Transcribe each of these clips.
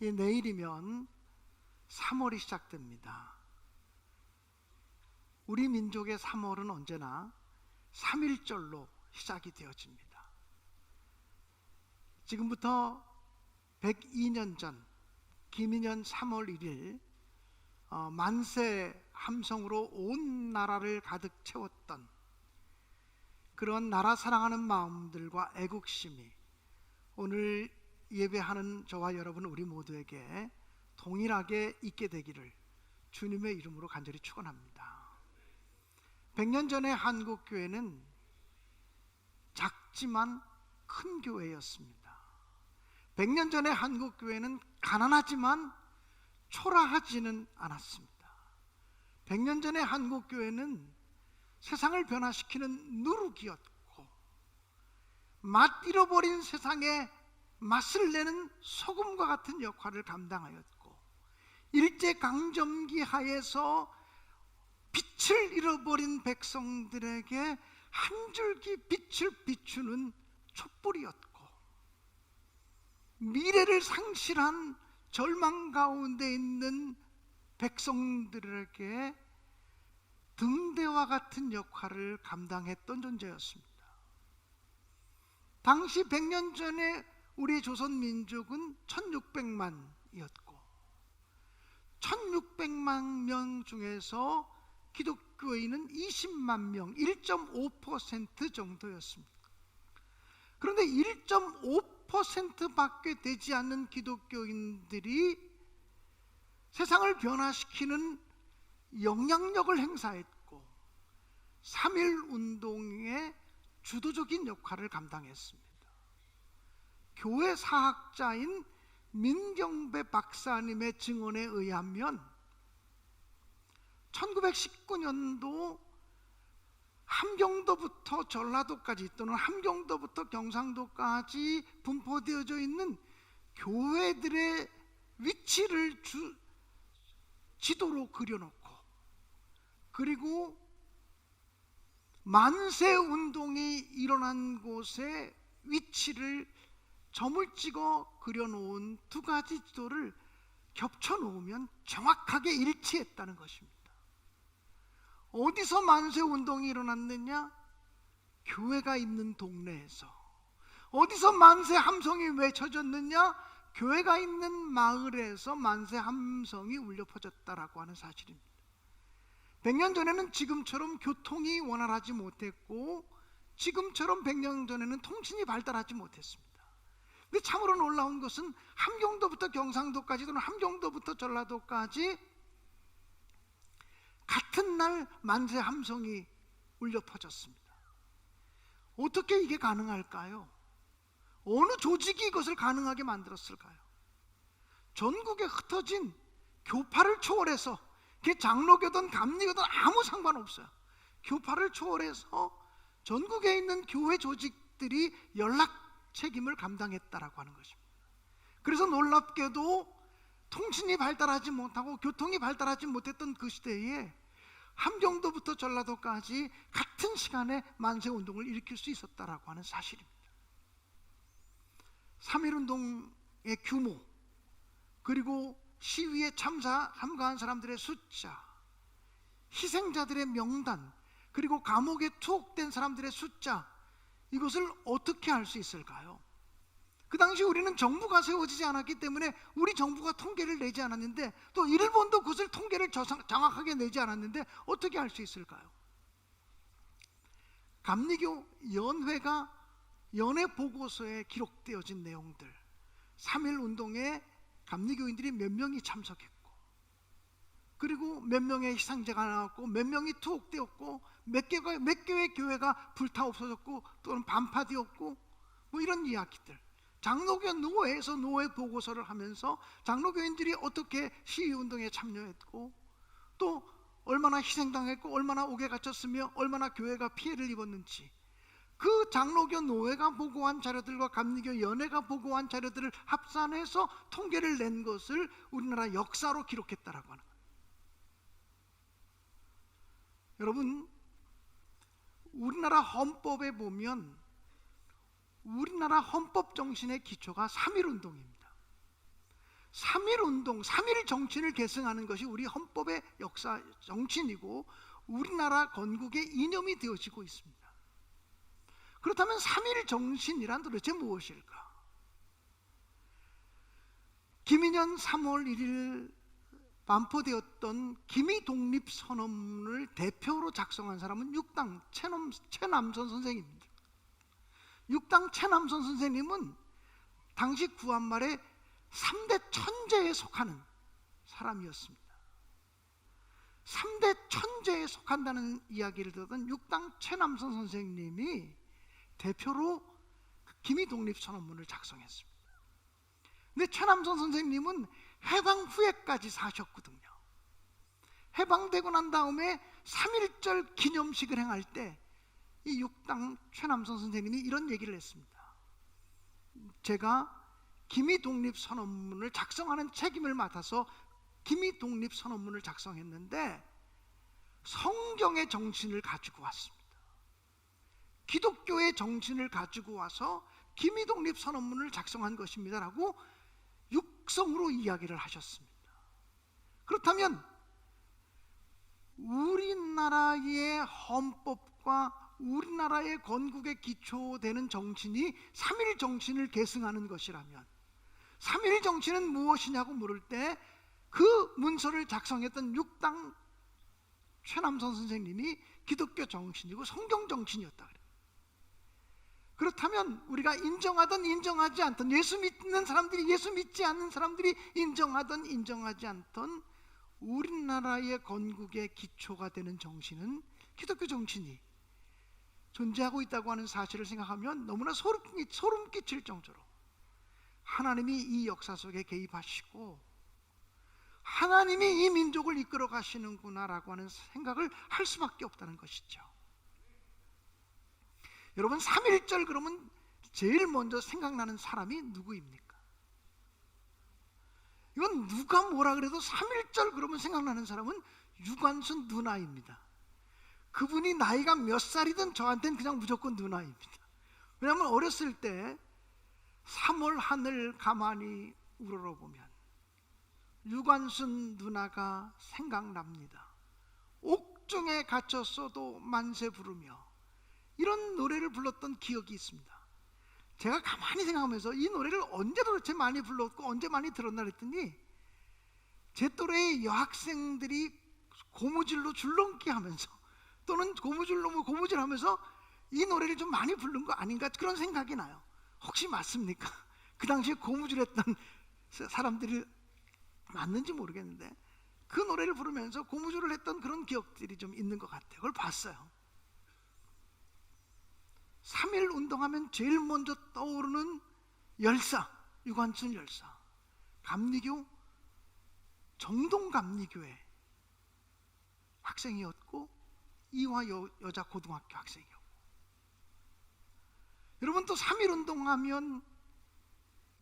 내일이면 3월이 시작됩니다. 우리 민족의 3월은 언제나 3.1절로 시작이 되어집니다. 지금부터 102년 전 김인년 3월 1일 만세 함성으로 온 나라를 가득 채웠던 그런 나라 사랑하는 마음들과 애국심이 오늘 예배하는 저와 여러분 우리 모두에게 동일하게 있게 되기를 주님의 이름으로 간절히 축원합니다. 100년 전의 한국교회는 작지만 큰 교회였습니다. 100년 전의 한국교회는 가난하지만 초라하지는 않았습니다. 100년 전의 한국교회는 세상을 변화시키는 누룩이었고 맛 잃어버린 세상에 맛을 내는 소금과 같은 역할을 감당하였고 일제강점기 하에서 빛을 잃어버린 백성들에게 한 줄기 빛을 비추는 촛불이었고 미래를 상실한 절망 가운데 있는 백성들에게 등대와 같은 역할을 감당했던 존재였습니다. 당시 100년 전에 우리 조선민족은 1600만이었고 1600만 명 중에서 기독교인은 20만 명, 1.5% 정도였습니다. 그런데 1.5%밖에 되지 않는 기독교인들이 세상을 변화시키는 영향력을 행사했고 3.1 운동의 주도적인 역할을 감당했습니다. 교회 사학자인 민경배 박사님의 증언에 의하면 1919년도 함경도부터 전라도까지 또는 함경도부터 경상도까지 분포되어져 있는 교회들의 위치를 지도로 그려놓고 그리고 만세운동이 일어난 곳의 위치를 점을 찍어 그려놓은 두 가지 지도를 겹쳐놓으면 정확하게 일치했다는 것입니다. 어디서 만세운동이 일어났느냐? 교회가 있는 동네에서. 어디서 만세 함성이 외쳐졌느냐? 교회가 있는 마을에서 만세 함성이 울려 퍼졌다라고 하는 사실입니다. 100년 전에는 지금처럼 교통이 원활하지 못했고 지금처럼 100년 전에는 통신이 발달하지 못했습니다. 근데 참으로 놀라운 것은 함경도부터 경상도까지 또는 함경도부터 전라도까지 같은 날 만세 함성이 울려 퍼졌습니다. 어떻게 이게 가능할까요? 어느 조직이 이것을 가능하게 만들었을까요? 전국에 흩어진 교파를 초월해서 그게 장로교든 감리교든 아무 상관없어요. 교파를 초월해서 전국에 있는 교회 조직들이 연락 책임을 감당했다라고 하는 것입니다. 그래서 놀랍게도 통신이 발달하지 못하고 교통이 발달하지 못했던 그 시대에 함경도부터 전라도까지 같은 시간에 만세운동을 일으킬 수 있었다라고 하는 사실입니다. 3.1운동의 규모 그리고 시위에 참가한 사람들의 숫자, 희생자들의 명단 그리고 감옥에 투옥된 사람들의 숫자, 이것을 어떻게 알 수 있을까요? 그 당시 우리는 정부가 세워지지 않았기 때문에 우리 정부가 통계를 내지 않았는데 또 일본도 그것을 통계를 정확하게 내지 않았는데 어떻게 알 수 있을까요? 감리교 연회가 연회 보고서에 기록되어진 내용들, 3.1 운동에 감리교인들이 몇 명이 참석했고 그리고 몇 명의 희생자가 나왔고 몇 명이 투옥되었고 몇 개의 교회가 불타 없어졌고 또는 반파되었고 뭐 이런 이야기들, 장로교 노회에서 노회 보고서를 하면서 장로교인들이 어떻게 시위운동에 참여했고 또 얼마나 희생당했고 얼마나 옥에 갇혔으며 얼마나 교회가 피해를 입었는지 그 장로교 노회가 보고한 자료들과 감리교 연회가 보고한 자료들을 합산해서 통계를 낸 것을 우리나라 역사로 기록했다라고 하는 거예요. 여러분, 우리나라 헌법에 보면 우리나라 헌법 정신의 기초가 3.1 운동입니다. 3.1운동, 3.1 정치인을 계승하는 것이 우리 헌법의 역사 정치인이고 우리나라 건국의 이념이 되어지고 있습니다. 그렇다면 3.1 정신이란 도대체 무엇일까? 김인현 3월 1일 반포되었던 기미독립선언문을 대표로 작성한 사람은 6당 최남선 선생입니다. 6당 최남선 선생님은 당시 구한말에 3대 천재에 속하는 사람이었습니다. 3대 천재에 속한다는 이야기를 듣던 6당 최남선 선생님이 대표로 기미독립선언문을 작성했습니다. 근데 최남선 선생님은 해방 후에까지 사셨거든요. 해방되고 난 다음에 3.1절 기념식을 행할 때 이 6당 최남선 선생님이 이런 얘기를 했습니다. 제가 기미독립선언문을 작성하는 책임을 맡아서 기미독립선언문을 작성했는데 성경의 정신을 가지고 왔습니다. 기독교의 정신을 가지고 와서 기미독립선언문을 작성한 것입니다 라고 육성으로 이야기를 하셨습니다. 그렇다면 우리나라의 헌법과 우리나라의 건국의 기초되는 정신이 3.1 정신을 계승하는 것이라면 3.1 정신은 무엇이냐고 물을 때 그 문서를 작성했던 6당 최남선 선생님이 기독교 정신이고 성경 정신이었다 그래요. 그렇다면 우리가 인정하든 인정하지 않든, 예수 믿는 사람들이 예수 믿지 않는 사람들이 인정하든 인정하지 않든 우리나라의 건국의 기초가 되는 정신은 기독교 정신이 존재하고 있다고 하는 사실을 생각하면 너무나 소름 끼칠 정도로 하나님이 이 역사 속에 개입하시고 하나님이 이 민족을 이끌어 가시는구나라고 하는 생각을 할 수밖에 없다는 것이죠. 여러분, 3.1절 그러면 제일 먼저 생각나는 사람이 누구입니까? 이건 누가 뭐라 그래도 3.1절 그러면 생각나는 사람은 유관순 누나입니다. 그분이 나이가 몇 살이든 저한테는 그냥 무조건 누나입니다. 왜냐하면 어렸을 때 3월 하늘 가만히 우러러보면 유관순 누나가 생각납니다. 옥중에 갇혔어도 만세 부르며, 이런 노래를 불렀던 기억이 있습니다. 제가 가만히 생각하면서 이 노래를 언제 도대체 많이 불렀고 언제 많이 들었나 했더니 제 또래의 여학생들이 고무줄로 줄넘기 하면서 또는 고무줄로 고무줄하면서 이 노래를 좀 많이 부른 거 아닌가 그런 생각이 나요. 혹시 맞습니까? 그 당시에 고무줄했던 사람들이 맞는지 모르겠는데 그 노래를 부르면서 고무줄을 했던 그런 기억들이 좀 있는 것 같아요. 그걸 봤어요. 3.1 운동하면 제일 먼저 떠오르는 열사, 유관순 열사, 감리교 정동감리교회 학생이었고 이화 여자 고등학교 학생이었고, 여러분 또 3.1 운동하면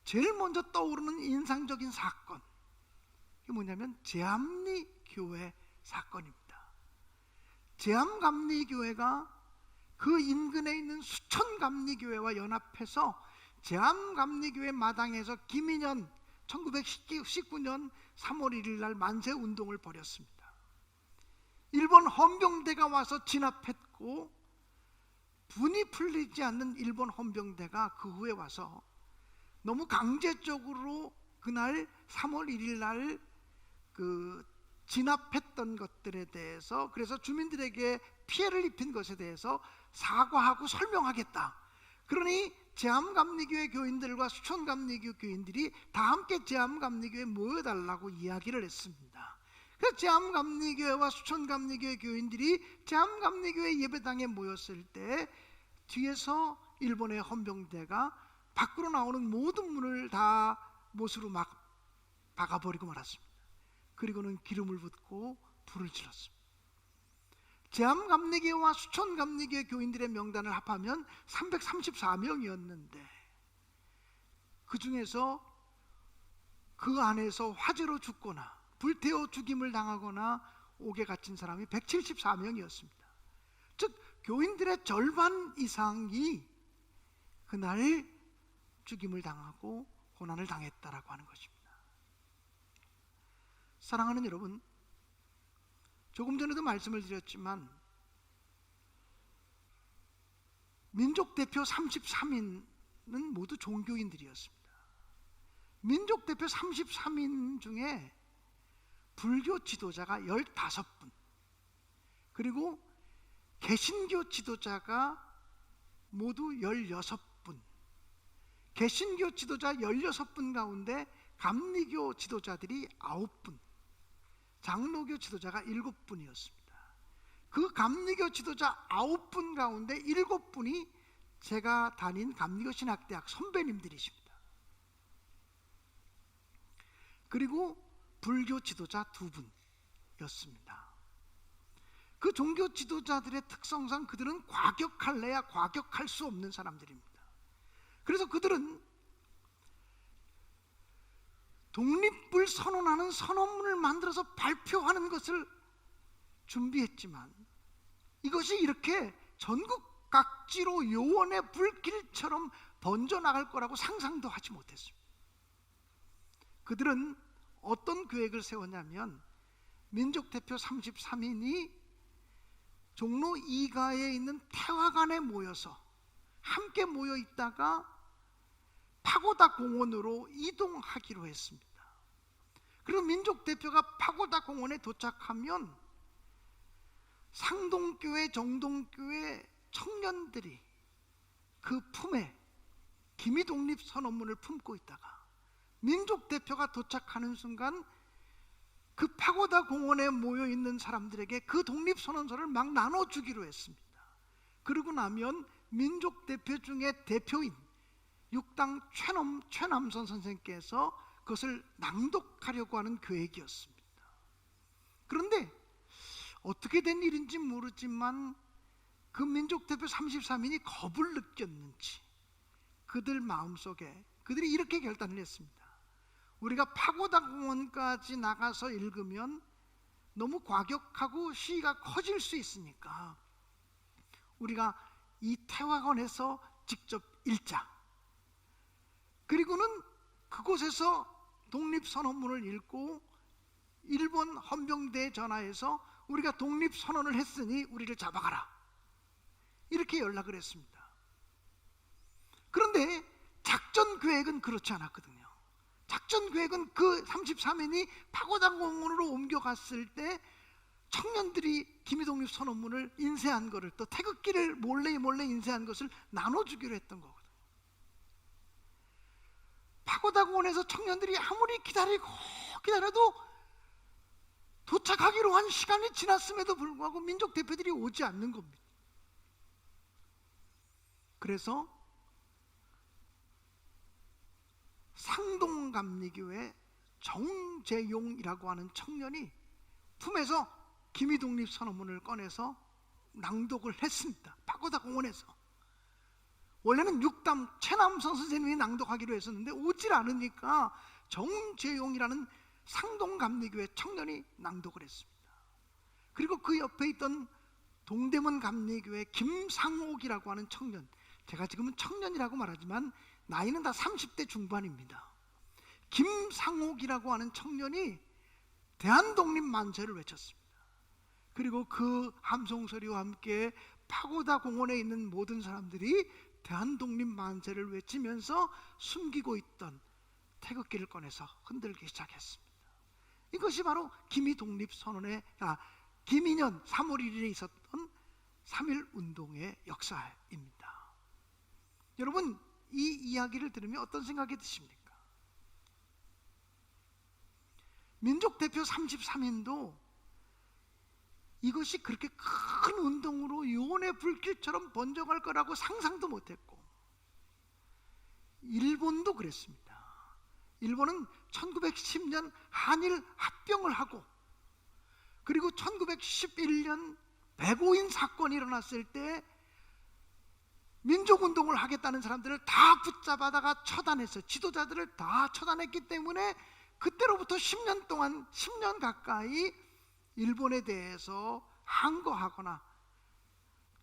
제일 먼저 떠오르는 인상적인 사건, 이게 뭐냐면 제암리교회 사건입니다. 제암감리교회가 그 인근에 있는 수천감리교회와 연합해서 제암감리교회 마당에서 김인현 1919년 3월 1일 날 만세 운동을 벌였습니다. 일본 헌병대가 와서 진압했고 분이 풀리지 않는 일본 헌병대가 그 후에 와서 너무 강제적으로 그날 3월 1일 날 그 진압했던 것들에 대해서, 그래서 주민들에게 피해를 입힌 것에 대해서 사과하고 설명하겠다. 그러니 제암감리교회 교인들과 수천감리교 교인들이 다 함께 제암감리교회에 모여달라고 이야기를 했습니다. 그래서 제암감리교회와 수천감리교회 교인들이 제암감리교회 예배당에 모였을 때 뒤에서 일본의 헌병대가 밖으로 나오는 모든 문을 다 못으로 막 박아버리고 말았습니다. 그리고는 기름을 붓고 불을 질렀습니다. 제암감리교회와 수천감리교회 교인들의 명단을 합하면 334명이었는데 그 중에서 그 안에서 화재로 죽거나 불태워 죽임을 당하거나 옥에 갇힌 사람이 174명이었습니다. 즉 교인들의 절반 이상이 그날 죽임을 당하고 고난을 당했다라고 하는 것입니다. 사랑하는 여러분, 조금 전에도 말씀을 드렸지만 민족 대표 33인은 모두 종교인들이었습니다. 민족 대표 33인 중에 불교 지도자가 15분, 그리고 개신교 지도자가 모두 16분, 개신교 지도자 16분 가운데 감리교 지도자들이 9분, 장로교 지도자가 7분이었습니다. 그 감리교 지도자 9분 가운데 7분이 제가 다닌 감리교 신학대학 선배님들이십니다. 그리고 불교 지도자 2분이었습니다. 그 종교 지도자들의 특성상 그들은 과격할래야 과격할 수 없는 사람들입니다. 그래서 그들은 독립을 선언하는 선언문을 만들어서 발표하는 것을 준비했지만 이것이 이렇게 전국 각지로 요원의 불길처럼 번져나갈 거라고 상상도 하지 못했습니다. 그들은 어떤 계획을 세웠냐면 민족 대표 33인이 종로 2가에 있는 태화관에 모여서 함께 모여 있다가 파고다 공원으로 이동하기로 했습니다. 그리고 민족 대표가 파고다 공원에 도착하면 상동교회, 정동교회 청년들이 그 품에 기미독립선언문을 품고 있다가 민족 대표가 도착하는 순간 그 파고다 공원에 모여 있는 사람들에게 그 독립선언서를 막 나눠주기로 했습니다. 그러고 나면 민족 대표 중에 대표인 육당 최남선 선생께서 그것을 낭독하려고 하는 계획이었습니다. 그런데 어떻게 된 일인지 모르지만 그 민족 대표 33인이 겁을 느꼈는지 그들 마음속에 그들이 이렇게 결단을 했습니다. 우리가 파고다 공원까지 나가서 읽으면 너무 과격하고 시위가 커질 수 있으니까 우리가 이 태화관에서 직접 읽자. 그리고는 그곳에서 독립선언문을 읽고 일본 헌병대에 전화해서 우리가 독립선언을 했으니 우리를 잡아가라, 이렇게 연락을 했습니다. 그런데 작전 계획은 그렇지 않았거든요. 작전 계획은 그 33인이 파고다 공원으로 옮겨갔을 때 청년들이 기미독립선언문을 인쇄한 것을, 또 태극기를 몰래 인쇄한 것을 나눠주기로 했던 거거든요. 파고다 공원에서 청년들이 아무리 기다려도 도착하기로 한 시간이 지났음에도 불구하고 민족 대표들이 오지 않는 겁니다. 그래서 상동감리교회 정재용이라고 하는 청년이 품에서 기미독립선언문을 꺼내서 낭독을 했습니다. 파고다 공원에서. 원래는 육담 최남선 선생님이 낭독하기로 했었는데 오질 않으니까 정재용이라는 상동감리교회 청년이 낭독을 했습니다. 그리고 그 옆에 있던 동대문 감리교회 김상옥이라고 하는 청년, 제가 지금은 청년이라고 말하지만 나이는 다 30대 중반입니다. 김상옥이라고 하는 청년이 대한독립 만세를 외쳤습니다. 그리고 그 함성소리와 함께 파고다 공원에 있는 모든 사람들이 대한독립 만세를 외치면서 숨기고 있던 태극기를 꺼내서 흔들기 시작했습니다. 이것이 바로 기미독립선언의 기민년 3월 1일에 있었던 3.1 운동의 역사입니다. 여러분, 이 이야기를 들으면 어떤 생각이 드십니까? 민족 대표 33인도 이것이 그렇게 큰 운동으로 요원의 불길처럼 번져갈 거라고 상상도 못했고, 일본도 그랬습니다. 일본은 1910년 한일 합병을 하고, 그리고 1911년 백오인 사건이 일어났을 때 민족운동을 하겠다는 사람들을 다 붙잡아다가 처단했어요. 지도자들을 다 처단했기 때문에 그때로부터 10년 동안 10년 가까이 일본에 대해서 항거하거나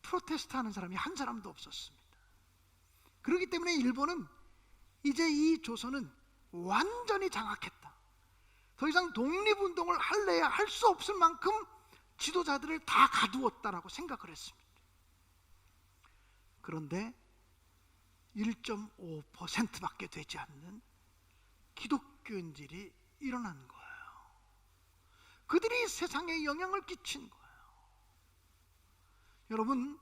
프로테스트하는 사람이 한 사람도 없었습니다. 그렇기 때문에 일본은 이제 이 조선은 완전히 장악했다, 더 이상 독립운동을 할래야 할 수 없을 만큼 지도자들을 다 가두었다라고 생각을 했습니다. 그런데 1.5%밖에 되지 않는 기독교인들이 일어난 거예요. 그들이 세상에 영향을 끼친 거예요. 여러분,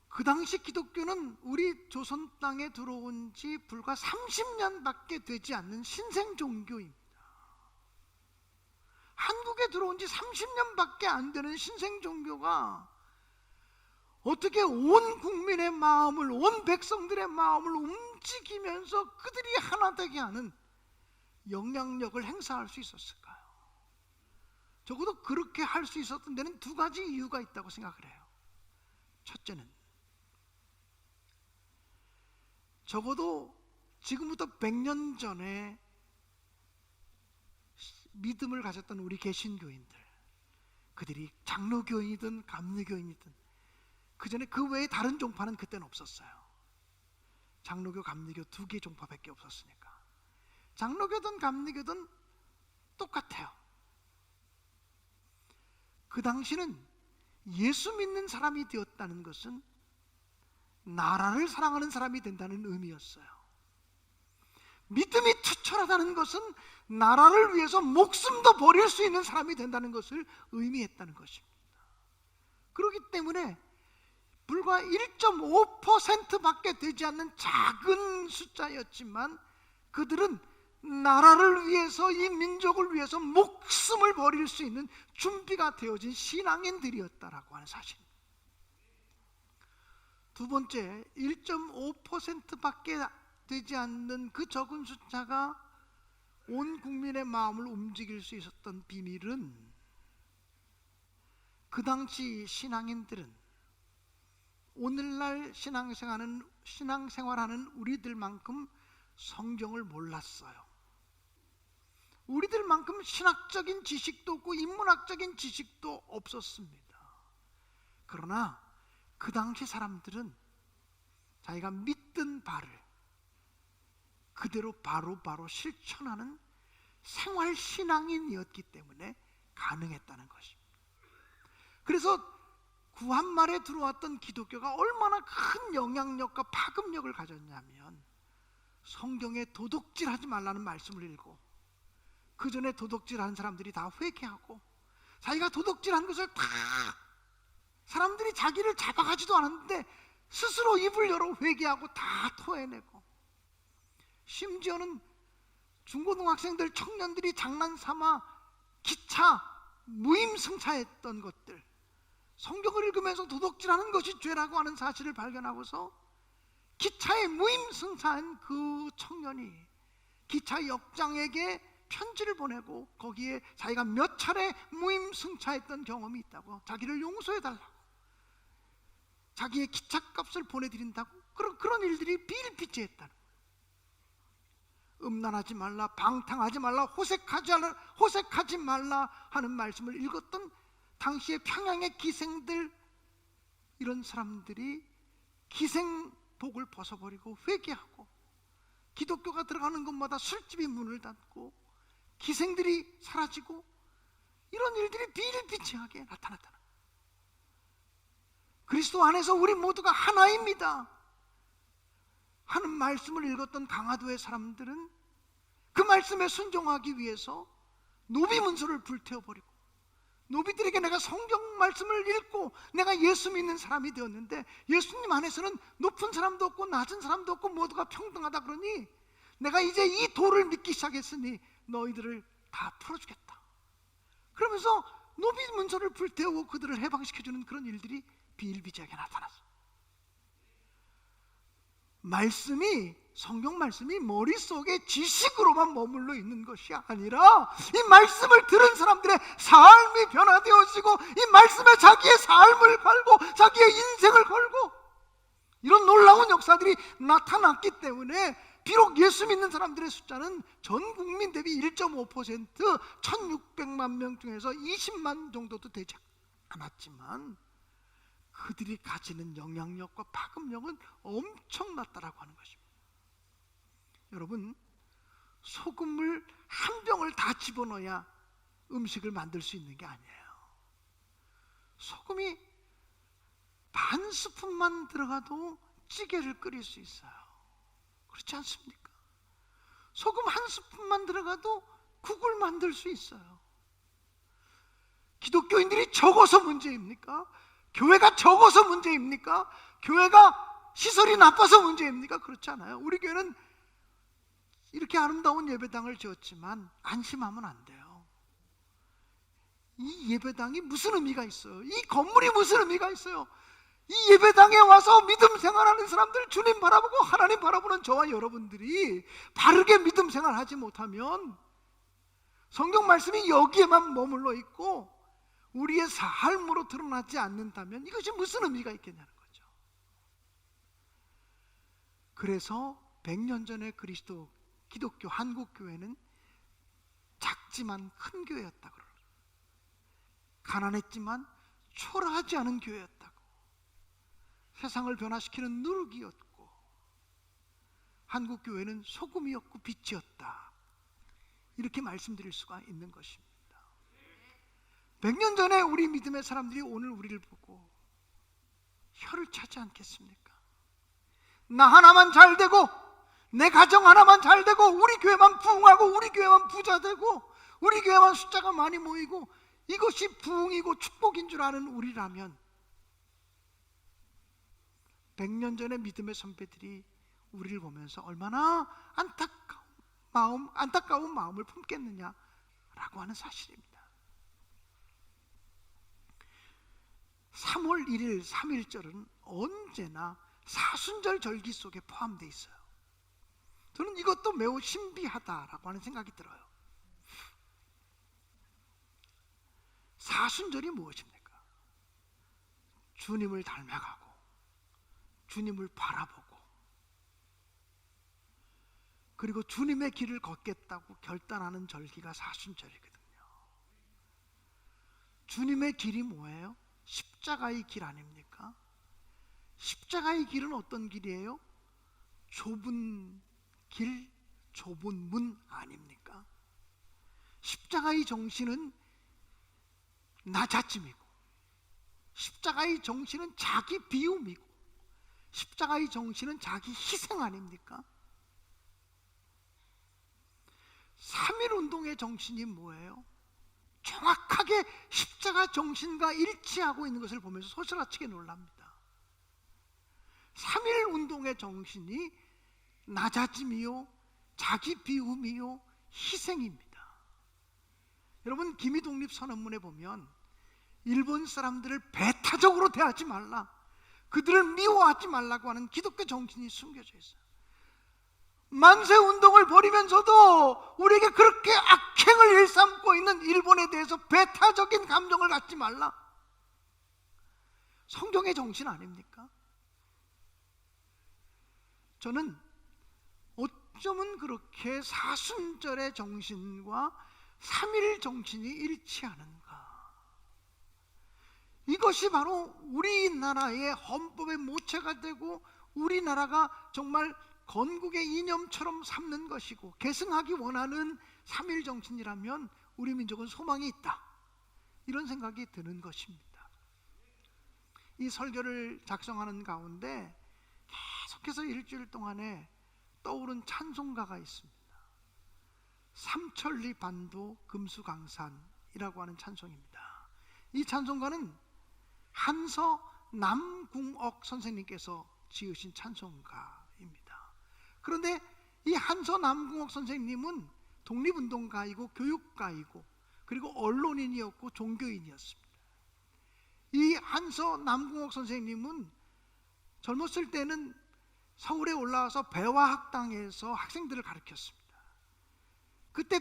그 당시 기독교는 우리 조선 땅에 들어온 지 불과 30년밖에 되지 않는 신생 종교입니다. 한국에 들어온 지 30년밖에 안 되는 신생 종교가 어떻게 온 국민의 마음을, 온 백성들의 마음을 움직이면서 그들이 하나 되게 하는 영향력을 행사할 수 있었을까요? 적어도 그렇게 할 수 있었던 데는 두 가지 이유가 있다고 생각을 해요. 첫째는 적어도 지금부터 100년 전에 믿음을 가졌던 우리 개신교인들, 그들이 장로교인이든 감리교인이든 그 전에 그 외에 다른 종파는 그때는 없었어요. 장로교, 감리교 두 개의 종파밖에 없었으니까 장로교든 감리교든 똑같아요. 그 당시는 예수 믿는 사람이 되었다는 것은 나라를 사랑하는 사람이 된다는 의미였어요. 믿음이 투철하다는 것은 나라를 위해서 목숨도 버릴 수 있는 사람이 된다는 것을 의미했다는 것입니다. 그렇기 때문에 불과 1.5%밖에 되지 않는 작은 숫자였지만 그들은 나라를 위해서, 이 민족을 위해서 목숨을 버릴 수 있는 준비가 되어진 신앙인들이었다라고 하는 사실입니다. 두 번째, 1.5%밖에 되지 않는 그 적은 숫자가 온 국민의 마음을 움직일 수 있었던 비밀은 그 당시 신앙인들은 오늘날 신앙생활하는 우리들만큼 성경을 몰랐어요. 우리들만큼 신학적인 지식도 없고 인문학적인 지식도 없었습니다. 그러나 그 당시 사람들은 자기가 믿던 바를 그대로 바로 실천하는 생활신앙인이었기 때문에 가능했다는 것입니다. 그래서 구한말에 들어왔던 기독교가 얼마나 큰 영향력과 파급력을 가졌냐면 성경에 도둑질하지 말라는 말씀을 읽고 그 전에 도둑질하는 사람들이 다 회개하고 자기가 도둑질한 것을 다 사람들이 자기를 잡아가지도 않았는데 스스로 입을 열어 회개하고 다 토해내고, 심지어는 중고등학생들, 청년들이 장난삼아 기차 무임승차했던 것들, 성경을 읽으면서 도둑질하는 것이 죄라고 하는 사실을 발견하고서 기차에 무임승차한 그 청년이 기차 역장에게 편지를 보내고 거기에 자기가 몇 차례 무임승차했던 경험이 있다고, 자기를 용서해달라고, 자기의 기차값을 보내드린다고, 그런 일들이 비일비재했다는 거예요. 음란하지 말라, 방탕하지 말라, 호색하지 말라 하는 말씀을 읽었던 당시의 평양의 기생들, 이런 사람들이 기생복을 벗어버리고 회개하고 기독교가 들어가는 곳마다 술집이 문을 닫고 기생들이 사라지고 이런 일들이 비일비재하게 나타났다는 거예요. 그리스도 안에서 우리 모두가 하나입니다 하는 말씀을 읽었던 강화도의 사람들은 그 말씀에 순종하기 위해서 노비문서를 불태워버리고, 노비들에게 내가 성경 말씀을 읽고 내가 예수 믿는 사람이 되었는데 예수님 안에서는 높은 사람도 없고 낮은 사람도 없고 모두가 평등하다 그러니 내가 이제 이 도를 믿기 시작했으니 너희들을 다 풀어주겠다. 그러면서 노비문서를 불태우고 그들을 해방시켜주는 그런 일들이 비일비재하게 나타났어. 성경 말씀이 머릿속에 지식으로만 머물러 있는 것이 아니라 이 말씀을 들은 사람들의 삶이 변화되어지고 이 말씀에 자기의 삶을 걸고 자기의 인생을 걸고 이런 놀라운 역사들이 나타났기 때문에 비록 예수 믿는 사람들의 숫자는 전 국민 대비 1.5%, 1600만 명 중에서 20만 정도도 되지 않았지만 그들이 가지는 영향력과 파급력은 엄청났다라고 하는 것입니다. 여러분, 소금을 한 병을 다 집어넣어야 음식을 만들 수 있는 게 아니에요. 소금이 반 스푼만 들어가도 찌개를 끓일 수 있어요. 그렇지 않습니까? 소금 한 스푼만 들어가도 국을 만들 수 있어요. 기독교인들이 적어서 문제입니까? 교회가 적어서 문제입니까? 교회가 시설이 나빠서 문제입니까? 그렇지 않아요. 우리 교회는 이렇게 아름다운 예배당을 지었지만 안심하면 안 돼요. 이 예배당이 무슨 의미가 있어요? 이 건물이 무슨 의미가 있어요? 이 예배당에 와서 믿음 생활하는 사람들, 주님 바라보고 하나님 바라보는 저와 여러분들이 바르게 믿음 생활하지 못하면, 성경 말씀이 여기에만 머물러 있고 우리의 삶으로 드러나지 않는다면 이것이 무슨 의미가 있겠냐는 거죠. 그래서 100년 전에 기독교 한국교회는 작지만 큰 교회였다고, 가난했지만 초라하지 않은 교회였다고, 세상을 변화시키는 누룩이었고, 한국교회는 소금이었고 빛이었다, 이렇게 말씀드릴 수가 있는 것입니다. 100년 전에 우리 믿음의 사람들이 오늘 우리를 보고 혀를 차지 않겠습니까? 나 하나만 잘 되고, 내 가정 하나만 잘 되고, 우리 교회만 부흥하고, 우리 교회만 부자 되고, 우리 교회만 숫자가 많이 모이고, 이것이 부흥이고 축복인 줄 아는 우리라면, 100년 전의 믿음의 선배들이 우리를 보면서 얼마나 안타까운 마음을 품겠느냐라고 하는 사실입니다. 3월 1일 3.1절은 언제나 사순절 절기 속에 포함되어 있어요. 저는 이것도 매우 신비하다라고 하는 생각이 들어요. 사순절이 무엇입니까? 주님을 닮아가고 주님을 바라보고, 그리고 주님의 길을 걷겠다고 결단하는 절기가 사순절이거든요. 주님의 길이 뭐예요? 십자가의 길 아닙니까? 십자가의 길은 어떤 길이에요? 좁은 길, 좁은 문 아닙니까? 십자가의 정신은 낮아짐이고, 십자가의 정신은 자기 비움이고, 십자가의 정신은 자기 희생 아닙니까? 3.1운동의 정신이 뭐예요? 정확하게 십자가 정신과 일치하고 있는 것을 보면서 소스라치게 놀랍니다. 3.1운동의 정신이 낮아짐이요, 자기 비움이요, 희생입니다. 여러분, 기미독립선언문에 보면 일본 사람들을 배타적으로 대하지 말라, 그들을 미워하지 말라고 하는 기독교 정신이 숨겨져 있어요. 만세운동을 벌이면서도 우리에게 그렇게 악행을 일삼고 있는 일본에 대해서 배타적인 감정을 갖지 말라, 성경의 정신 아닙니까? 저는 어쩌면 그렇게 사순절의 정신과 3.1 정신이 일치하는가, 이것이 바로 우리나라의 헌법의 모체가 되고 우리나라가 정말 건국의 이념처럼 삼는 것이고 계승하기 원하는 3.1 정신이라면 우리 민족은 소망이 있다, 이런 생각이 드는 것입니다. 이 설교를 작성하는 가운데 계속해서 일주일 동안에 떠오른 찬송가가 있습니다. 삼천리 반도 금수강산이라고 하는 찬송입니다. 이 찬송가는 한서 남궁옥 선생님께서 지으신 찬송가입니다. 그런데 이 한서 남궁옥 선생님은 독립운동가이고 교육가이고 그리고 언론인이었고 종교인이었습니다. 이 한서 남궁옥 선생님은 젊었을 때는 서울에 올라와서 배화학당에서 학생들을 가르쳤습니다. 그때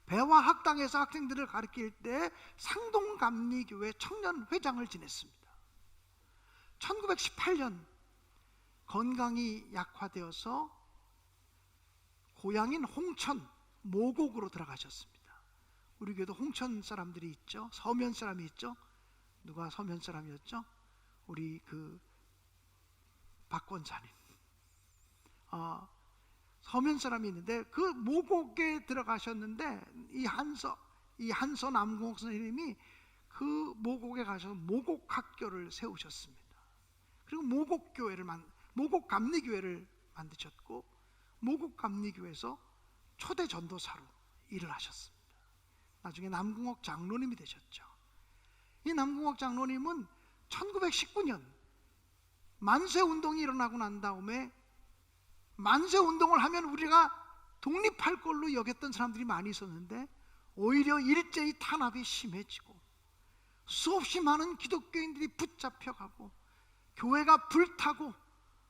배화학당에서 학생들을 가르칠 때 상동감리교회 청년회장을 지냈습니다. 1918년 건강이 약화되어서 고향인 홍천 모곡으로 들어가셨습니다. 우리 교회도 홍천 사람들이 있죠. 서면 사람이 있죠. 누가 서면 사람이었죠? 우리 그 박권사님. 서면 사람이 있는데 그 모곡에 들어가셨는데 이 한서 남궁옥 선생님이 그 모곡에 가셔서 모곡학교를 세우셨습니다. 그리고 모곡감리교회를 만드셨고 모곡감리교회에서 초대 전도사로 일을 하셨습니다. 나중에 남궁옥 장로님이 되셨죠. 이 남궁옥 장로님은 1919년 만세운동이 일어나고 난 다음에 만세운동을 하면 우리가 독립할 걸로 여겼던 사람들이 많이 있었는데 오히려 일제히 탄압이 심해지고 수없이 많은 기독교인들이 붙잡혀가고 교회가 불타고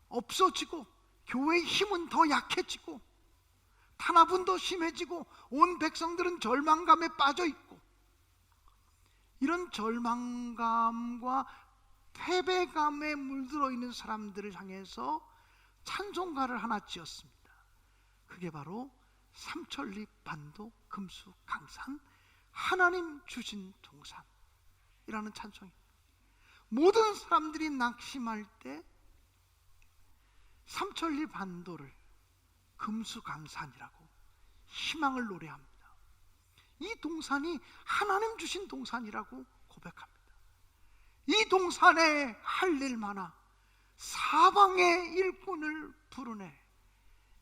없어지고 교회의 힘은 더 약해지고 탄압은 더 심해지고 온 백성들은 절망감에 빠져있고, 이런 절망감과 패배감에 물들어 있는 사람들을 향해서 찬송가를 하나 지었습니다. 그게 바로 삼천리 반도 금수 강산 하나님 주신 동산이라는 찬송입니다. 모든 사람들이 낙심할 때 삼천리 반도를 금수강산이라고 희망을 노래합니다. 이 동산이 하나님 주신 동산이라고 고백합니다. 이 동산에 할 일 많아 사방의 일꾼을 부르네.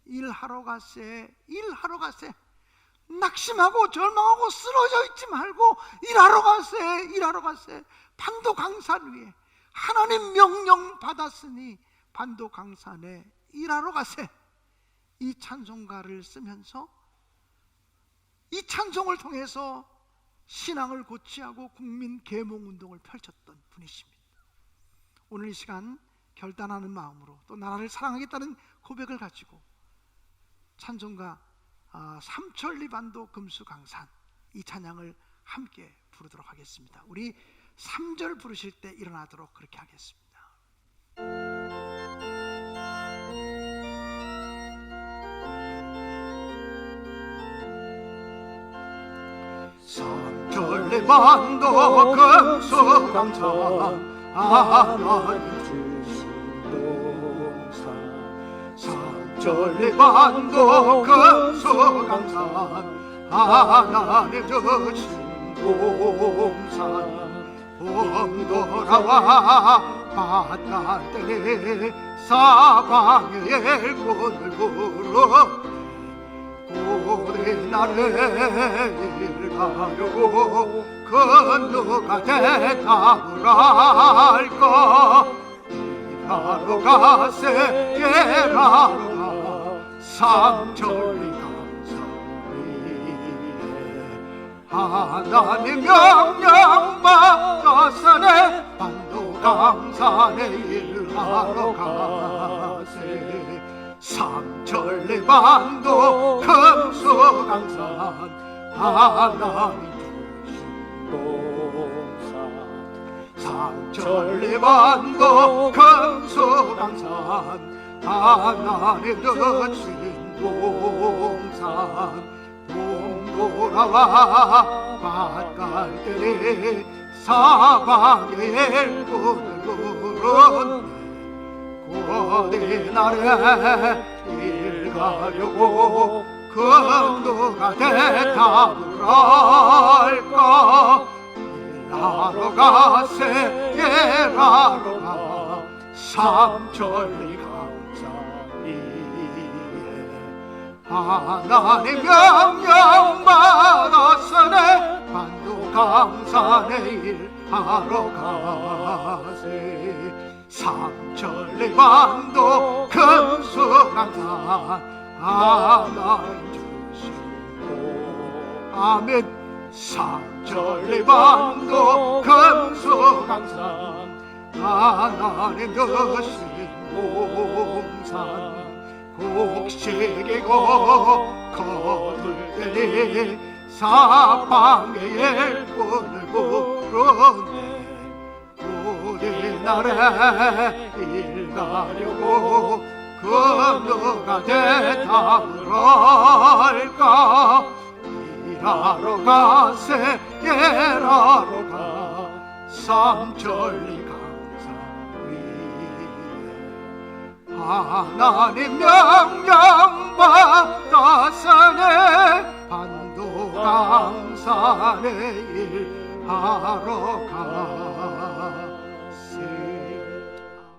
일하러 가세 낙심하고 절망하고 쓰러져 있지 말고 일하러 가세. 반도강산 위에 하나님 명령 받았으니 반도강산에 일하러 가세. 이 찬송가를 쓰면서 이 찬송을 통해서 신앙을 고취하고 국민 계몽운동을 펼쳤던 분이십니다. 오늘 이 시간 결단하는 마음으로 또 나라를 사랑하겠다는 고백을 가지고 찬송가 삼천리 반도 금수강산 이 찬양을 함께 부르도록 하겠습니다. 우리 3절 부르실 때 일어나도록 그렇게 하겠습니다. 삼천리 반도 금수강산 하나님 주신 동산 삼천리 반도 금수강산 하나님 주신 동산 봄 돌아와 바다 때에 사방에 일꾼을 불러 우리 나를 일가려고 그 누가 대답을 할까. 일하러 가세 일하러 가 삼천리 강산 위에 하나님 명령 받았으네 반도강산에 일하러 가세. 삼천리 반도 금수강산 하나님 주신 동산 삼천리 반도 금수강산 하나님 주신 동산 봄 돌아와 밭갈 때에 사방에 일꾼을 부른 어디 나를 일가려고 그 누가 대답을 할까. 일하러 가세 일하러 가 삼천리 강산 위에 하나님 명령 받았으네 반도강산에 일하러 가세. 삼천리 반도 금수강산 하나님 주신 아멘. 삼천리 반도 금수강산 하나님 주신 동산 곡식이고 거둘 때니 사방에 일꾼을 부르네. 우리 나라 일가려고 그 누가 대답을 할까. 일하러 가세 일하러 가 삼천리 강산 위에 하나님 명령 받았으니 반도강산에 일하러